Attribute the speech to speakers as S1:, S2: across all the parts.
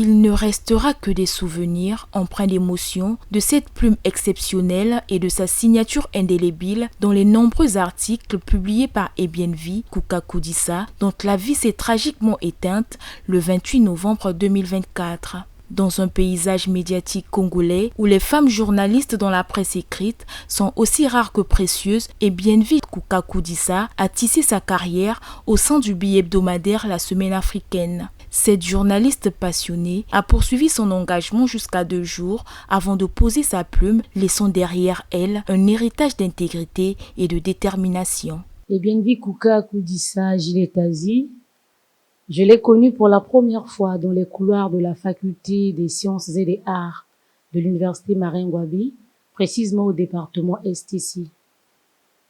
S1: Il ne restera que des souvenirs empreints d'émotion de cette plume exceptionnelle et de sa signature indélébile dans les nombreux articles publiés par Ebienvi Kuka Koudissa, dont la vie s'est tragiquement éteinte le 28 novembre 2024. Dans un paysage médiatique congolais où les femmes journalistes dans la presse écrite sont aussi rares que précieuses, Ebienvi Kuka Koudissa a tissé sa carrière au sein du bi-hebdomadaire La Semaine africaine. Cette journaliste passionnée a poursuivi son engagement jusqu'à 2 jours avant de poser sa plume, laissant derrière elle un héritage d'intégrité et de détermination.
S2: Ebienvi Kuka Koudissa Giletazi, je l'ai connue pour la première fois dans les couloirs de la faculté des sciences et des arts de l'université Marin-Ngouabi, précisément au département STC.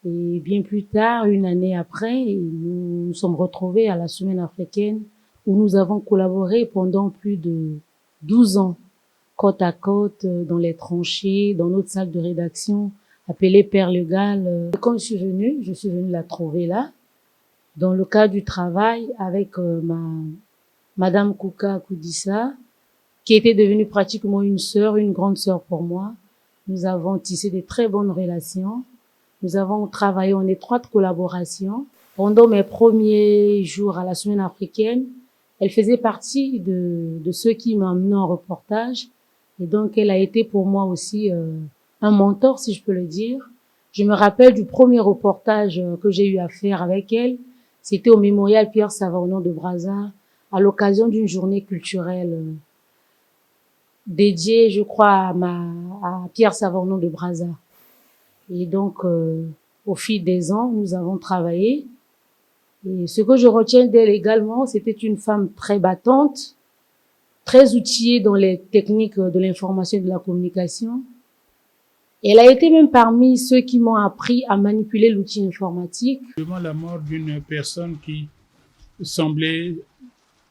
S2: Et bien plus tard, une année après, nous nous sommes retrouvés à la Semaine africaine où nous avons collaboré pendant plus de 12 ans, côte à côte, dans les tranchées, dans notre salle de rédaction, appelée Père Légal. Quand je suis venue la trouver là, dans le cadre du travail avec Madame Kuka Koudissa, qui était devenue pratiquement une sœur, une grande sœur pour moi. Nous avons tissé de très bonnes relations. Nous avons travaillé en étroite collaboration. Pendant mes premiers jours à la Semaine africaine, elle faisait partie de ceux qui m'ont amené en reportage. Et donc, elle a été pour moi aussi un mentor, si je peux le dire. Je me rappelle du premier reportage que j'ai eu à faire avec elle. C'était au mémorial Pierre Savorgnan de Brazza, à l'occasion d'une journée culturelle dédiée, je crois, à Pierre Savorgnan de Brazza. Et donc, au fil des ans, nous avons travaillé. Et ce que je retiens d'elle également, c'était une femme très battante, très outillée dans les techniques de l'information et de la communication. Elle a été même parmi ceux qui m'ont appris à manipuler l'outil informatique.
S3: Devant la mort d'une personne qui semblait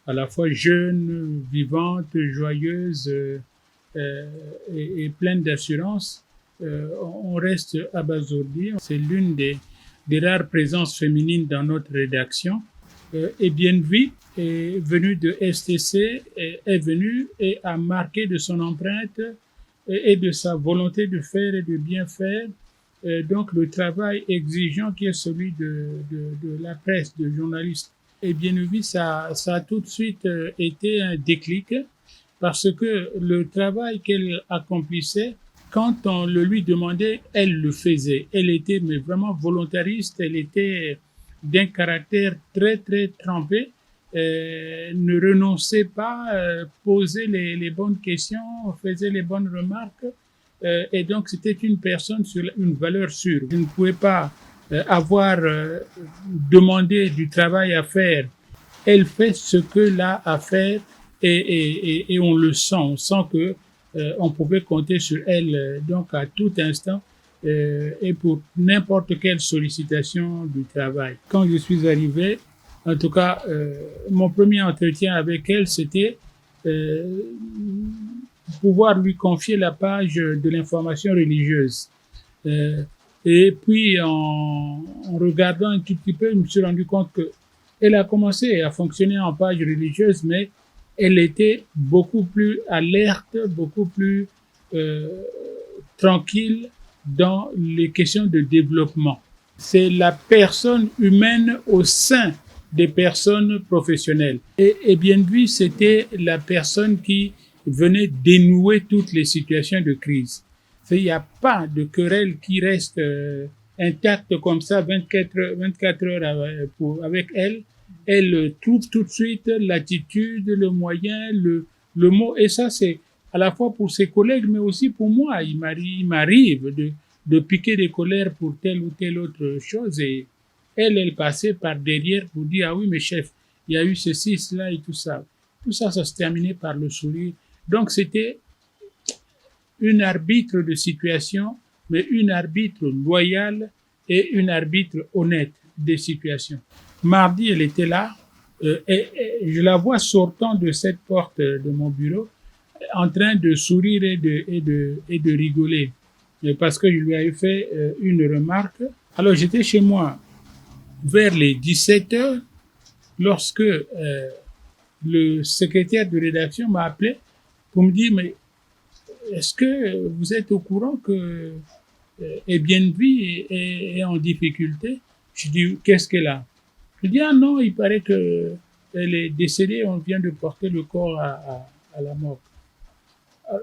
S3: à la fois jeune, vivante, joyeuse et pleine d'assurance, on reste abasourdi. C'est l'une des rares présences féminines dans notre rédaction. Ebienvi est venue de STC, est venue et a marqué de son empreinte et de sa volonté de faire et de bien faire. Donc le travail exigeant qui est celui de la presse, de journalistes. Ebienvi, ça a tout de suite été un déclic parce que le travail qu'elle accomplissait, quand on le lui demandait, elle le faisait. Elle était mais vraiment volontariste, elle était d'un caractère très très trempé. Ne renonçait pas, posait les bonnes questions, faisait les bonnes remarques. Et donc, c'était une personne sur une valeur sûre. Je ne pouvais pas avoir demandé du travail à faire. Elle fait ce que là à faire et on le sent. On sent que on pouvait compter sur elle donc à tout instant et pour n'importe quelle sollicitation du travail. Quand je suis arrivé, en tout cas, mon premier entretien avec elle, c'était pouvoir lui confier la page de l'information religieuse. Et puis, en regardant un tout petit peu, je me suis rendu compte que elle a commencé à fonctionner en page religieuse, mais elle était beaucoup plus alerte, beaucoup plus tranquille dans les questions de développement. C'est la personne humaine au sein des personnes professionnelles. Et Ebienvi, c'était la personne qui venait dénouer toutes les situations de crise. Il n'y a pas de querelle qui reste intacte comme ça 24 heures avec elle. Elle trouve tout de suite l'attitude, le moyen, le mot. Et ça, c'est à la fois pour ses collègues, mais aussi pour moi. Il m'arrive de piquer des colères pour telle ou telle autre chose. Et elle passait par derrière pour dire, ah oui, mais chef, il y a eu ceci, cela et tout ça. Tout ça, ça se terminait par le sourire. Donc, c'était une arbitre de situation, mais une arbitre loyale et une arbitre honnête des situations. Mardi, elle était là et je la vois sortant de cette porte de mon bureau en train de sourire et de rigoler parce que je lui avais fait une remarque. Alors, j'étais chez moi vers les 17 heures lorsque le secrétaire de rédaction m'a appelé pour me dire, mais est-ce que vous êtes au courant que Airbnb est en difficulté? Je dis, qu'est-ce qu'elle a? Je dis, ah non, il paraît que elle est décédée, on vient de porter le corps à la mort.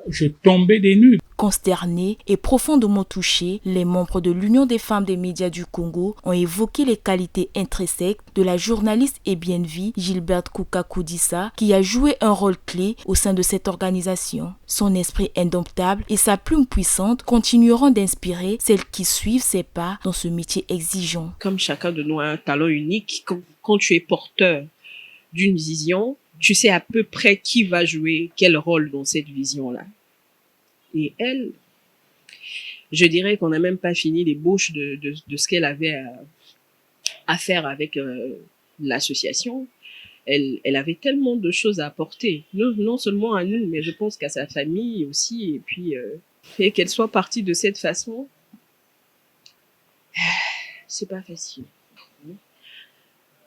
S3: Je tombais des nues.
S1: Consternés et profondément touchés, les membres de l'Union des femmes des médias du Congo ont évoqué les qualités intrinsèques de la journaliste et bien-vie Gilberte Kuka-Koudissa, qui a joué un rôle clé au sein de cette organisation. Son esprit indomptable et sa plume puissante continueront d'inspirer celles qui suivent ses pas dans ce métier exigeant.
S4: Comme chacun de nous a un talent unique, quand tu es porteur d'une vision, tu sais à peu près qui va jouer quel rôle dans cette vision-là. Et elle, je dirais qu'on n'a même pas fini l'ébauche de ce qu'elle avait à faire avec l'association. Elle avait tellement de choses à apporter, non seulement à nous, mais je pense qu'à sa famille aussi. Et puis, et qu'elle soit partie de cette façon, c'est pas facile.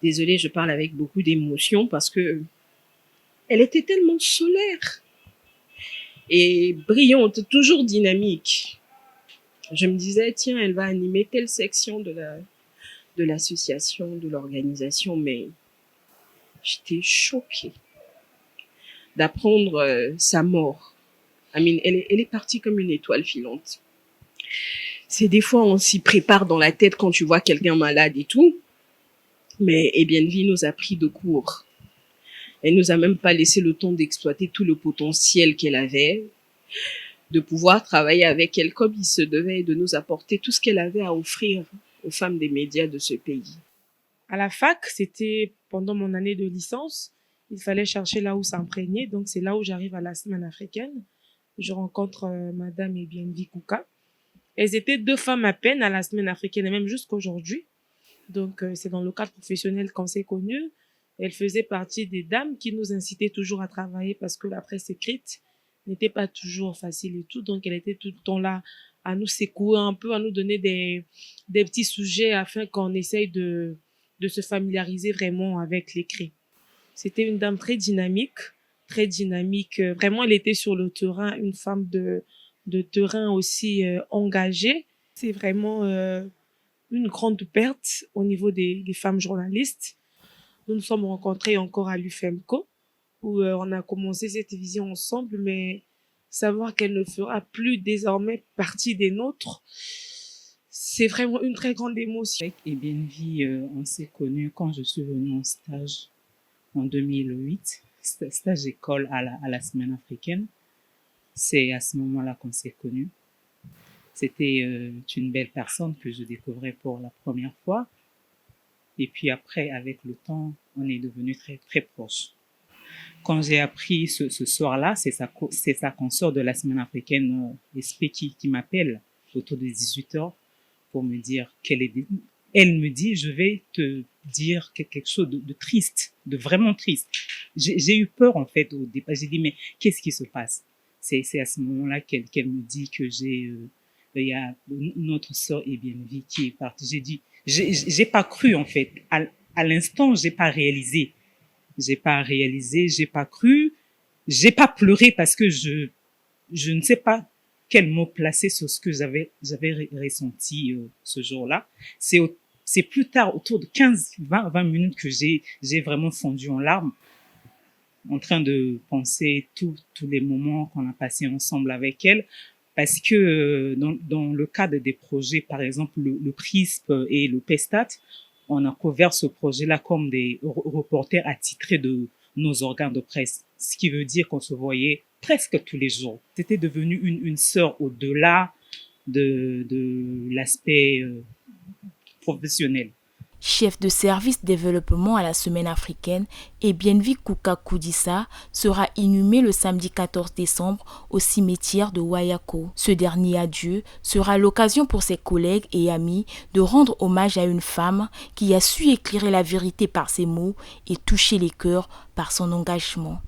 S4: Désolée, je parle avec beaucoup d'émotion parce que elle était tellement solaire et brillante, toujours dynamique. Je me disais, tiens, elle va animer telle section de l'association, de l'organisation, mais j'étais choquée d'apprendre sa mort. Elle est partie comme une étoile filante. C'est des fois, on s'y prépare dans la tête quand tu vois quelqu'un malade et tout, mais Airbnb nous a pris de court. Elle nous a même pas laissé le temps d'exploiter tout le potentiel qu'elle avait, de pouvoir travailler avec elle comme il se devait et de nous apporter tout ce qu'elle avait à offrir aux femmes des médias de ce pays.
S5: À la fac, c'était pendant mon année de licence. Il fallait chercher là où s'imprégner. Donc, c'est là où j'arrive à la semaine africaine. Je rencontre Madame Airbnb Kuka. Elles étaient 2 femmes à peine à la semaine africaine et même jusqu'aujourd'hui. Donc, c'est dans le cadre professionnel qu'on s'est connus. Elle faisait partie des dames qui nous incitaient toujours à travailler parce que la presse écrite n'était pas toujours facile et tout. Donc, elle était tout le temps là à nous secouer un peu, à nous donner des petits sujets afin qu'on essaye de se familiariser vraiment avec l'écrit. C'était une dame très dynamique. Vraiment, elle était sur le terrain, une femme de terrain aussi engagée. C'est vraiment une grande perte au niveau des femmes journalistes. Nous nous sommes rencontrés encore à l'UFEMCO, où on a commencé cette vision ensemble, mais savoir qu'elle ne fera plus désormais partie des nôtres, c'est vraiment une très grande émotion.
S6: Avec Airbnb, on s'est connus quand je suis venue en stage en 2008, stage école à la semaine africaine. C'est à ce moment-là qu'on s'est connus. C'était une belle personne que je découvrais pour la première fois. Et puis après, avec le temps, on est devenus très, très proches. Quand j'ai appris ce soir-là, c'est sa consoeur de la semaine africaine, SP, qui m'appelle autour de 18h pour me dire elle me dit, je vais te dire quelque chose de triste, de vraiment triste. J'ai eu peur, en fait, au départ. J'ai dit, mais qu'est-ce qui se passe? C'est à ce moment-là qu'elle me dit que il y a notre sœur Airbnb qui est partie. J'ai pas cru, en fait. À l'instant, j'ai pas réalisé, j'ai pas cru, j'ai pas pleuré parce que je ne sais pas quel mot placer sur ce que j'avais ressenti ce jour-là. C'est plus tard, autour de 15-20 minutes que j'ai vraiment fondu en larmes, en train de penser tous les moments qu'on a passés ensemble avec elle. Parce que dans le cadre des projets, par exemple le PRISP et le PESTAT, on a couvert ce projet-là comme des reporters attitrés de nos organes de presse. Ce qui veut dire qu'on se voyait presque tous les jours. C'était devenu une sœur au-delà de l'aspect professionnel.
S1: Chef de service développement à la semaine africaine, Airbnb Kuka-Koudissa sera inhumé le samedi 14 décembre au cimetière de Wayako. Ce dernier adieu sera l'occasion pour ses collègues et amis de rendre hommage à une femme qui a su éclairer la vérité par ses mots et toucher les cœurs par son engagement.